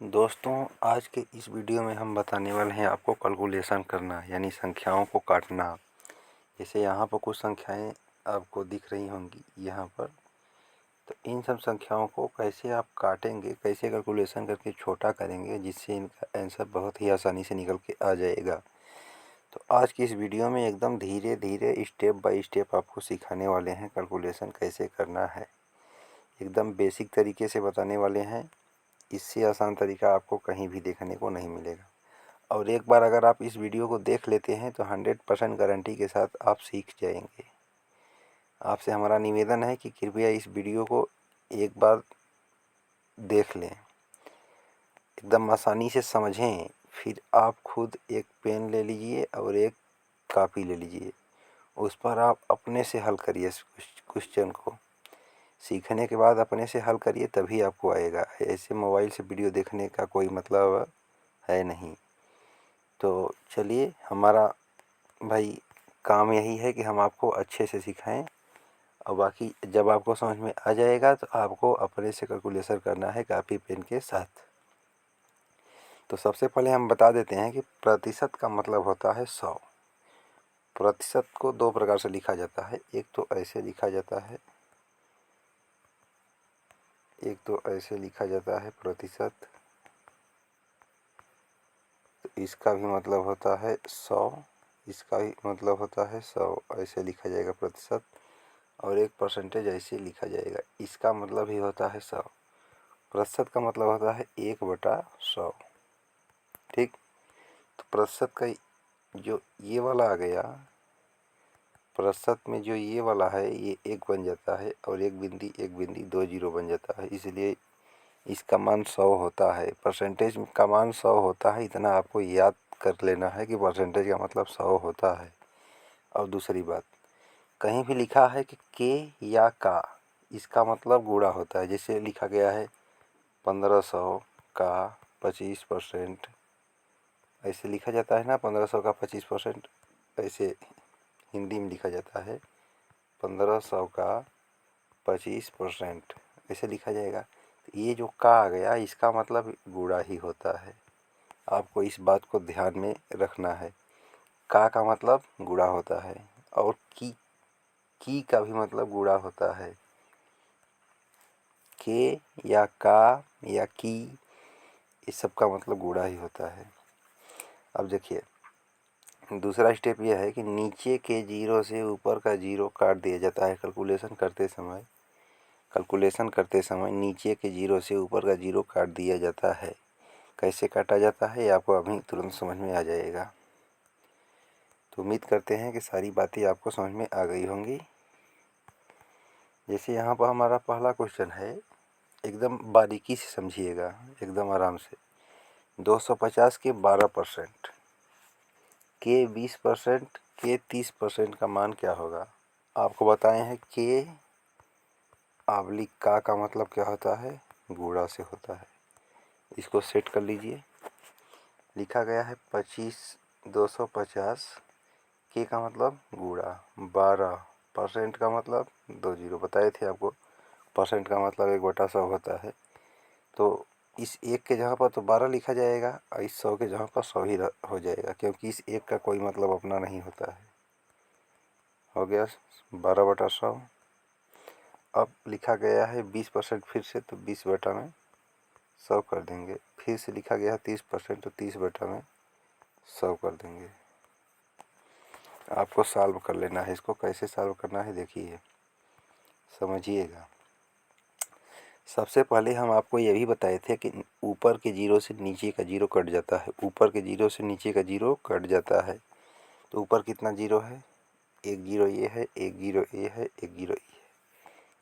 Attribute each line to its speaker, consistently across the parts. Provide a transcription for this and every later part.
Speaker 1: दोस्तों, आज के इस वीडियो में हम बताने वाले हैं आपको कैलकुलेशन करना, यानी संख्याओं को काटना। जैसे यहाँ पर कुछ संख्याएं आपको दिख रही होंगी यहाँ पर, तो इन सब संख्याओं को कैसे आप काटेंगे, कैसे कैलकुलेशन करके छोटा करेंगे जिससे इनका आंसर बहुत ही आसानी से निकल के आ जाएगा। तो आज की इस वीडियो में एकदम धीरे धीरे स्टेप बाय स्टेप आपको सिखाने वाले हैं कैलकुलेशन कैसे करना है। एकदम बेसिक तरीके से बताने वाले हैं। इससे आसान तरीका आपको कहीं भी देखने को नहीं मिलेगा। और एक बार अगर आप इस वीडियो को देख लेते हैं तो 100% गारंटी के साथ आप सीख जाएंगे। आपसे हमारा निवेदन है कि कृपया इस वीडियो को एक बार देख लें, एकदम आसानी से समझें। फिर आप खुद एक पेन ले लीजिए और एक कापी ले लीजिए, उस पर आप अपने से हल करिए क्वेश्चन को। सीखने के बाद अपने से हल करिए, तभी आपको आएगा। ऐसे मोबाइल से वीडियो देखने का कोई मतलब है नहीं। तो चलिए, हमारा भाई काम यही है कि हम आपको अच्छे से सिखाएं, और बाकी जब आपको समझ में आ जाएगा तो आपको अपने से कैलकुलेशन करना है कापी पेन के साथ। तो सबसे पहले हम बता देते हैं कि प्रतिशत का मतलब होता है 100। प्रतिशत को दो प्रकार से लिखा जाता है, एक तो ऐसे लिखा जाता है, प्रतिशत। तो इसका भी मतलब होता है 100, इसका भी मतलब होता है 100, ऐसे लिखा जाएगा प्रतिशत। और एक परसेंटेज ऐसे लिखा जाएगा, इसका मतलब ही होता है 100। प्रतिशत का मतलब होता है 1/100। ठीक। तो प्रतिशत का जो ये वाला आ गया, प्रतिशत में जो ये वाला है ये 1 बन जाता है, और एक बिंदी 2 जीरो बन जाता है, इसलिए इसका मान 100 होता है। परसेंटेज का मान 100 होता है, इतना आपको याद कर लेना है कि परसेंटेज का मतलब 100 होता है। और दूसरी बात, कहीं भी लिखा है कि के या का, इसका मतलब गुणा होता है। जैसे लिखा गया है 1500 का 25%, ऐसे लिखा जाता है ना, 1500 का 25%। ऐसे हिंदी में लिखा जाता है 1500 का 25%, ऐसे लिखा जाएगा। तो ये जो का आ गया, इसका मतलब गुणा ही होता है। आपको इस बात को ध्यान में रखना है। का मतलब गुणा होता है, और की का भी मतलब गुणा होता है। के या का या की, इस सब का मतलब गुणा ही होता है। अब देखिए, दूसरा स्टेप यह है कि नीचे के जीरो से ऊपर का जीरो काट दिया जाता है। कैलकुलेशन करते समय नीचे के जीरो से ऊपर का जीरो काट दिया जाता है। कैसे काटा जाता है ये आपको अभी तुरंत समझ में आ जाएगा। तो उम्मीद करते हैं कि सारी बातें आपको समझ में आ गई होंगी। जैसे यहाँ पर हमारा पहला क्वेश्चन है, एकदम बारीकी से समझिएगा, एकदम आराम से। 250 के 12%, के 20%, के 30% का मान क्या होगा? आपको बताए हैं के आबलिक का मतलब क्या होता है? गुणा से होता है। इसको सेट कर लीजिए। लिखा गया है 250, के का मतलब गुणा, 12% का मतलब 2 जीरो बताए थे आपको। परसेंट का मतलब 1/100 होता है। तो इस एक के जगह पर तो 12 लिखा जाएगा, और इस 100 के जगह पर 100 ही हो जाएगा, क्योंकि इस एक का कोई मतलब अपना नहीं होता है। हो गया 12/100। अब लिखा गया है 20% फिर से, तो 20/100 कर देंगे। फिर से लिखा गया है 30%, तो 30/100 कर देंगे। आपको सॉल्व कर लेना है। इसको कैसे सॉल्व करना है देखिए, समझिएगा। सबसे पहले हम आपको ये भी बताए थे कि ऊपर के जीरो से नीचे का जीरो कट जाता है। ऊपर के जीरो से नीचे का जीरो कट जाता है। तो ऊपर कितना जीरो है? एक जीरो ये है, एक जीरो ये है, एक जीरो ये है,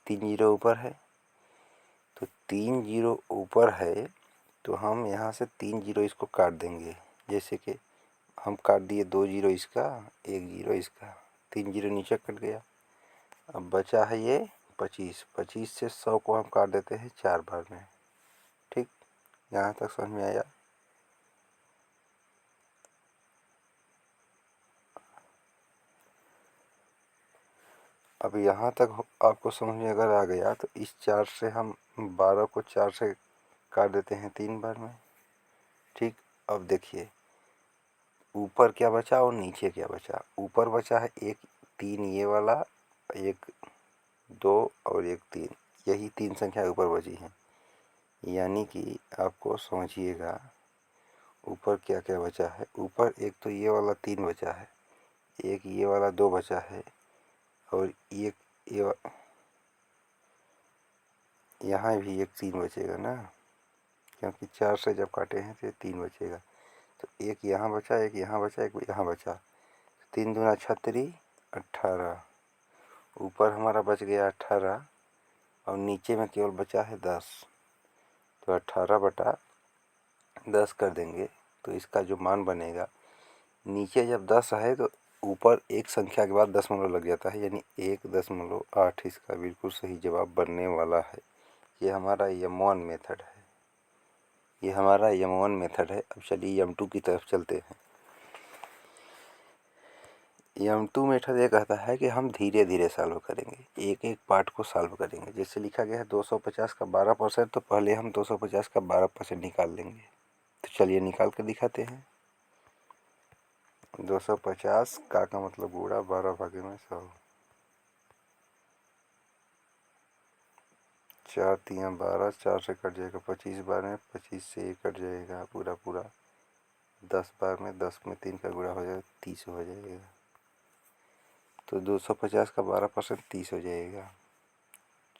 Speaker 1: 3 जीरो ऊपर है। तो 3 जीरो ऊपर है, तो हम यहाँ से 3 जीरो इसको काट देंगे। जैसे कि हम काट दिए 2 जीरो इसका, 1 जीरो इसका, 3 जीरो नीचे कट गया। अब बचा है ये 25। 25 से 100 को हम काट देते हैं 4 बार में। ठीक, यहाँ तक समझ में आया? अब यहाँ तक आपको समझ में अगर आ गया, तो इस 4 से हम 12 को 4 से काट देते हैं 3 बार में। ठीक, अब देखिए ऊपर क्या बचा और नीचे क्या बचा। ऊपर बचा है एक 3 ये वाला, एक 2 और एक 3, यही 3 संख्या ऊपर बची हैं। यानी कि आपको समझिएगा ऊपर क्या क्या बचा है। ऊपर एक तो ये वाला 3 बचा है, एक ये वाला 2 बचा है, और एक ये यहाँ भी एक 3 बचेगा ना, क्योंकि 4 से जब काटे हैं तो 3 बचेगा। तो एक यहाँ बचा, एक यहाँ बचा, एक यहाँ बचा। 3 दूना 36, 18। ऊपर हमारा बच गया 18 और नीचे में केवल बचा है 10। तो 18/10 कर देंगे तो इसका जो मान बनेगा, नीचे जब 10 है तो ऊपर एक संख्या के बाद दशमलव लग जाता है, यानी 1.8 इसका बिल्कुल सही जवाब बनने वाला है। ये हमारा M1 मेथड है, ये हमारा M1 मेथड है। अब चलिए M2 की तरफ चलते हैं। M2 मेथड ये कहता है कि हम धीरे धीरे सॉल्व करेंगे, एक एक पार्ट को सॉल्व करेंगे। जैसे लिखा गया है 250 का 12%, तो पहले हम 250 का 12% निकाल लेंगे। तो चलिए निकाल कर दिखाते हैं। 250 का मतलब गुणा 12/100, 4 3 12, 4 से कट जाएगा 25 बार में, 25 से 1 कट जाएगा पूरा पूरा, 10 बार में 10 में 3 का गुणा हो जाएगा, 30 हो जाएगा। तो 250 का 12% 30 हो जाएगा।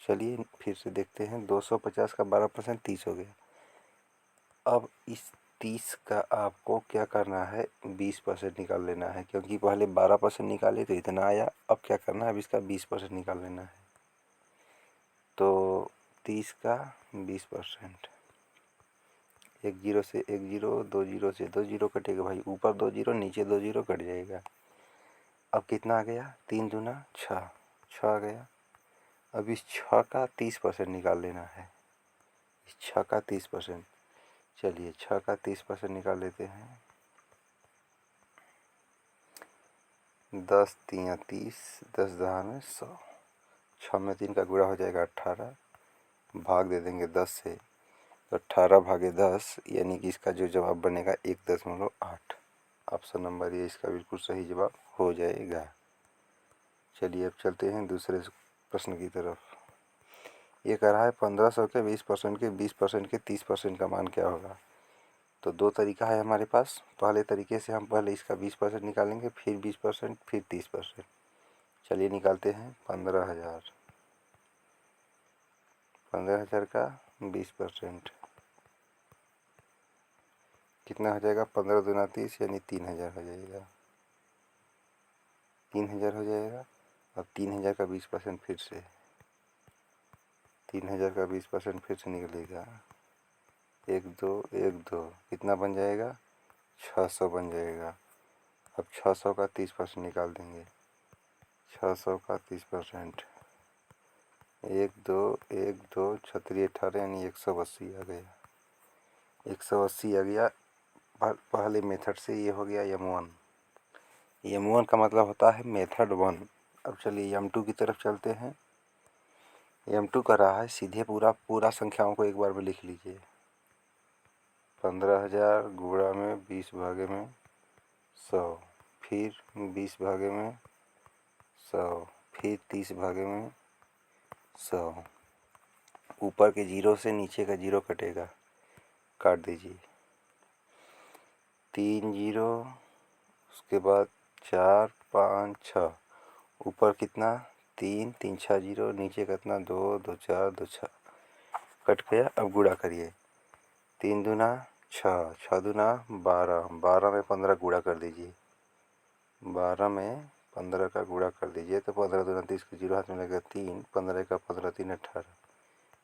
Speaker 1: चलिए फिर से देखते हैं, 250 का 12% 30 हो गया। अब इस 30 का आपको क्या करना है, 20% निकाल लेना है, क्योंकि पहले 12% निकाले तो इतना आया। अब क्या करना है, अब इसका 20% निकाल लेना है। तो 30 का 20%, एक जीरो से एक जीरो, 2 जीरो से 2 जीरो कटेगा भाई, ऊपर 2 जीरो नीचे 2 जीरो कट जाएगा। अब कितना आ गया, 3 दूना 6, 6 आ गया। अब इस 6 का 30% निकाल लेना है, इस 6 का 30%। चलिए 6 का 30% निकाल लेते हैं। 10 3 30, 10 दहा में 100, 6 में 3 का गुणा हो जाएगा 18, भाग दे देंगे 10 से, तो 18/10, यानी कि इसका जो जवाब बनेगा 1.8। ऑप्शन नंबर ये इसका बिल्कुल सही जवाब हो जाएगा। चलिए अब चलते हैं दूसरे प्रश्न की तरफ। ये कह रहा है 1500 के 20% के 20% के 30% का मान क्या होगा। तो दो तरीका है हमारे पास। पहले तरीके से हम पहले इसका 20% निकालेंगे, फिर 20%, फिर 30%। चलिए निकालते हैं। 15,000, 15,000 का 20% कितना हो जाएगा, 15 दूना 30, यानी 3,000 हो जाएगा, 3,000 हो जाएगा। अब 3,000 का 20% फिर से, 3,000 का 20% फिर से निकलेगा, 1 2 1 2, कितना बन जाएगा, 600 बन जाएगा। अब 600 का 30% निकाल देंगे, 600 का 30%, 1 2 1 2 छतरी 18, यानी 180 आ गया, 180 आ गया। पहले मेथड से ये हो गया M1। M1 का मतलब होता है मेथड 1। अब चलिए M2 की तरफ चलते हैं। M2 कर रहा है सीधे पूरा संख्याओं को एक बार में लिख लीजिए। 15,000 गुणा में 20 भागे में 100, फिर 20 भागे में 100, फिर 30 भागे में 100। ऊपर के जीरो से नीचे का जीरो कटेगा, काट दीजिए। 3 जीरो, उसके बाद 4 5 6, ऊपर कितना 3 3 6 जीरो, नीचे कितना 2 2 4 2 6, कट गया। अब गुणा करिए, 3 दूना 6, 6 दूना 12, 12 में 15 गुणा कर दीजिए, 12 में 15 का गुणा कर दीजिए, तो 15 दूना 30 के जीरो हाथ में लगेगा 3, 15 का 15 3 18,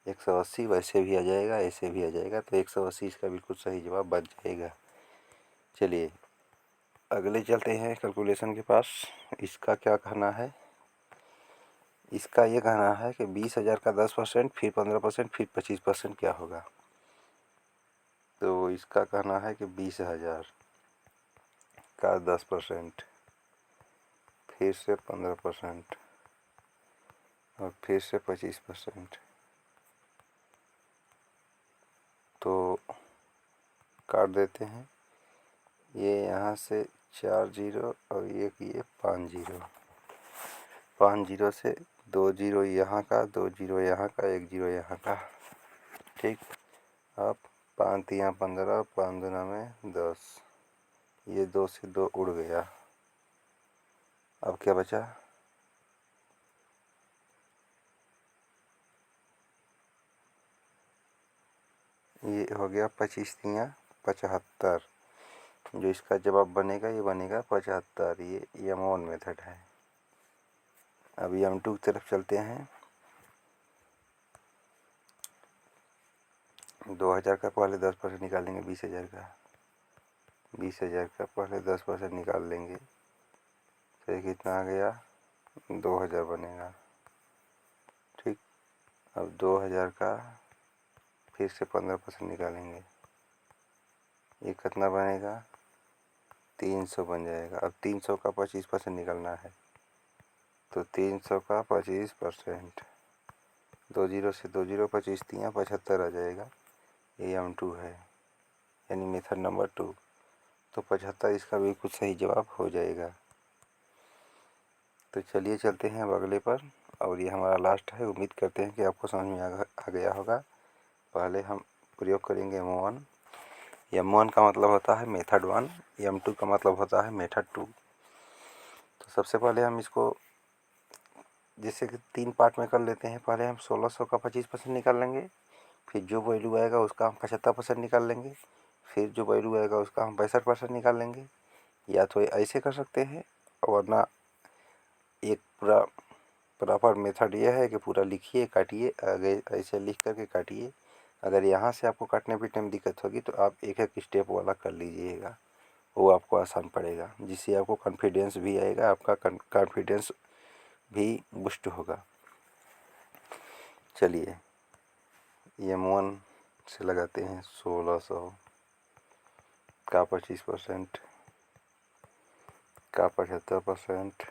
Speaker 1: 180। वैसे भी आ जाएगा, ऐसे भी आ जाएगा, तो 180 इसका बिल्कुल सही जवाब बच जाएगा। चलिए अगले चलते हैं कैलकुलेशन के पास। इसका क्या कहना है, इसका ये कहना है कि 20,000 का 10%, फिर 15%, फिर 25% क्या होगा। तो इसका कहना है कि 20,000 का 10%, फिर से 15% और फिर से 25%, तो काट देते हैं। ये यहाँ से 4 जीरो और एक ये 5 जीरो, 5 जीरो से 2 जीरो यहाँ का, 2 जीरो यहाँ का, 1 जीरो यहाँ का। ठीक, अब 5 तियाँ 15, 5 दूना में 10, ये 2 से 2 उड़ गया। अब क्या बचा? ये हो गया 25 तियाँ 75। जो इसका जवाब बनेगा ये बनेगा 75। ये M1 मेथड है। अब M2 की तरफ चलते हैं। 2000 का पहले 10% निकालेंगे, 20,000 का, 20,000 का पहले 10% निकाल लेंगे तो ये कितना आ गया? 2000 बनेगा। ठीक, अब 2000 का फिर से 15% निकालेंगे, ये कितना बनेगा? 300 बन जाएगा। अब 300 का 25% निकालना है, तो 300 का 25%, 2 जीरो से 2 जीरो, 25 तियाँ 75 आ जाएगा। ये M2 है, यानी मेथड नंबर 2। तो 75 इसका बिल्कुल सही जवाब हो जाएगा। तो चलिए चलते हैं अब अगले पर, और ये हमारा लास्ट है। उम्मीद करते हैं कि आपको समझ में आ गया होगा। पहले हम प्रयोग करेंगे M1। M1 का मतलब होता है मेथड 1, M2 का मतलब होता है मेथड 2। तो सबसे पहले हम इसको जैसे कि 3 पार्ट में कर लेते हैं। पहले हम 1600 का 25% निकाल लेंगे, फिर जो वैल्यू आएगा उसका हम 75% निकाल लेंगे, फिर जो वैल्यू आएगा उसका हम 65% निकाल लेंगे। या तो ऐसे कर सकते हैं, वरना एक पूरा प्रॉपर मेथड ये है कि पूरा लिखिए काटिए, आगे ऐसे लिख करके काटिए। अगर यहाँ से आपको काटने पे टाइम दिक्कत होगी तो आप एक एक स्टेप वाला कर लीजिएगा, वो आपको आसान पड़ेगा, जिससे आपको कॉन्फिडेंस भी आएगा, आपका कॉन्फिडेंस भी बूस्ट होगा। चलिए M1 से लगाते हैं 1600 का 25% का 75%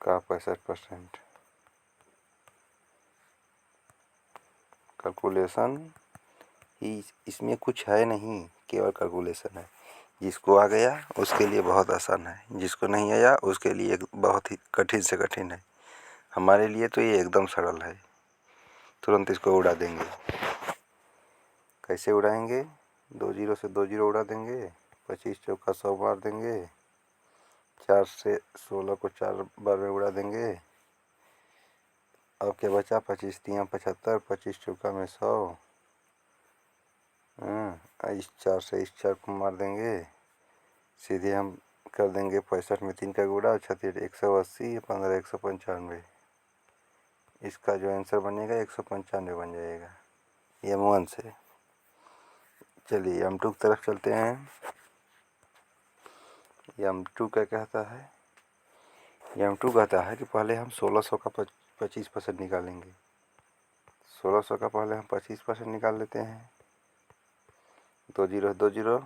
Speaker 1: का 65%। कैलकुलेशन ही इसमें कुछ है नहीं, केवल कैलकुलेशन है। जिसको आ गया उसके लिए बहुत आसान है, जिसको नहीं आया उसके लिए बहुत ही कठिन से कठिन है। हमारे लिए तो ये एकदम सरल है। तुरंत इसको उड़ा देंगे। कैसे उड़ाएंगे? 2 जीरो से 2 जीरो उड़ा देंगे, 25 चौका 100 मार देंगे, 4 से 16 को 4 बार में उड़ा देंगे। अब क्या बचा? 25 तियाँ 75, 25 चौका में 100, इस 4 से इस 4 को मार देंगे। सीधे हम कर देंगे 65 में 3 का गुणा, 36 180, 15 195। इसका जो आंसर बनेगा 195 बन जाएगा M1 से। चलिए M2 की तरफ चलते हैं। M2 क्या कहता है? M2 कहता है कि पहले हम 1600 का 25% निकालेंगे। 1600 का पहले हम 25% निकाल लेते हैं। 2 जीरो 2 जीरो,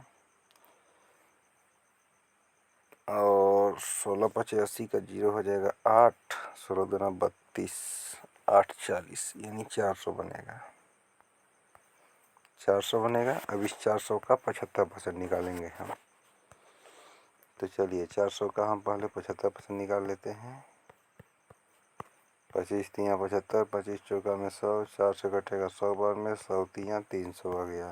Speaker 1: और 16 5 80 का जीरो हो जाएगा 8, 16 दूना 32, 8 40, यानी 400 बनेगा। 400 बनेगा। अब इस 400 का 75% निकालेंगे हम। तो चलिए 400 का हम पहले 75% निकाल लेते हैं। 25 तियाँ 75, 25 चौका में 100, 4 से कटेगा 100 बार में, 100 तियाँ 300 आ गया,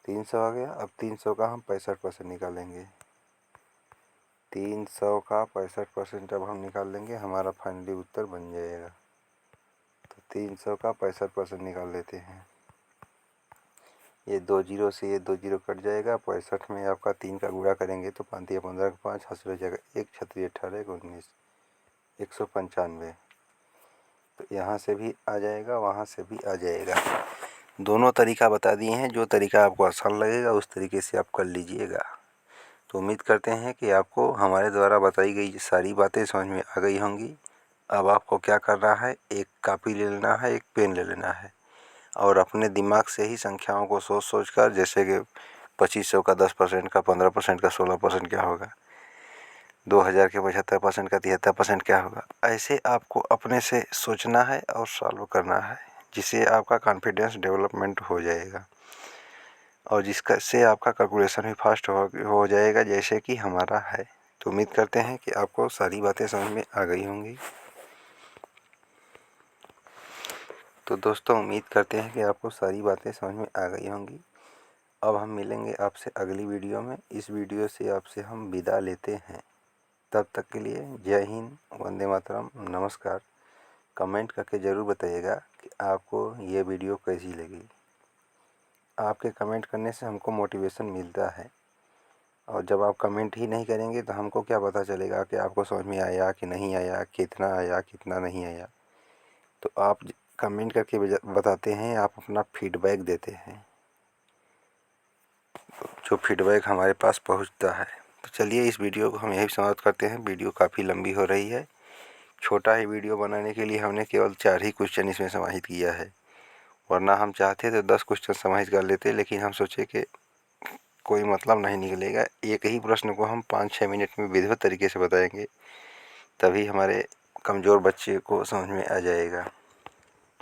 Speaker 1: 300 आ गया। अब 300 का हम 65% निकालेंगे। 300 का 65% जब हम निकाल लेंगे हमारा फाइनली उत्तर बन जाएगा। तो 300 का 65% निकाल लेते हैं। ये 2 जीरो से ये 2 जीरो कट जाएगा। 65 में आपका 3 का गुणा करेंगे तो 5 या 15 का 5 हासिल हो जाएगा, 1 छत्री 18 19, 195। तो यहाँ से भी आ जाएगा, वहाँ से भी आ जाएगा। दोनों तरीका बता दिए हैं, जो तरीका आपको आसान लगेगा उस तरीके से आप कर लीजिएगा। तो उम्मीद करते हैं कि आपको हमारे द्वारा बताई गई सारी बातें समझ में आ गई होंगी। अब आपको क्या करना है, एक कापी ले लेना है, एक पेन ले लेना है, और अपने दिमाग से ही संख्याओं को सोच सोच कर, जैसे कि 2500 का 10% का 15% का 16% क्या होगा, 2000 के 75% का 73% क्या होगा, ऐसे आपको अपने से सोचना है और सॉल्व करना है, जिससे आपका कॉन्फिडेंस डेवलपमेंट हो जाएगा। और जिसका से आपका कैलकुलेशन भी फास्ट हो जाएगा जैसे कि हमारा है। तो उम्मीद करते हैं कि आपको सारी बातें समझ में आ गई होंगी। तो दोस्तों उम्मीद करते हैं कि आपको सारी बातें समझ में आ गई होंगी। अब हम मिलेंगे आपसे अगली वीडियो में। इस वीडियो से आपसे हम विदा लेते हैं। तब तक के लिए जय हिंद, वंदे मातरम, नमस्कार। कमेंट करके ज़रूर बताइएगा कि आपको ये वीडियो कैसी लगी। आपके कमेंट करने से हमको मोटिवेशन मिलता है, और जब आप कमेंट ही नहीं करेंगे तो हमको क्या पता चलेगा कि आपको समझ में आया कि नहीं आया, कितना नहीं आया। तो आप कमेंट करके बताते हैं, आप अपना फीडबैक देते हैं, जो फीडबैक हमारे पास पहुंचता है। तो चलिए इस वीडियो को हम यही समाप्त करते हैं। वीडियो काफ़ी लंबी हो रही है। छोटा ही वीडियो बनाने के लिए हमने केवल 4 ही क्वेश्चन इसमें समाहित किया है, वरना हम चाहते तो 10 क्वेश्चन समाहित कर लेते, लेकिन हम सोचे कि कोई मतलब नहीं निकलेगा। एक ही प्रश्न को हम 5-6 मिनट में विधिवत तरीके से बताएंगे, तभी हमारे कमज़ोर बच्चे को समझ में आ जाएगा।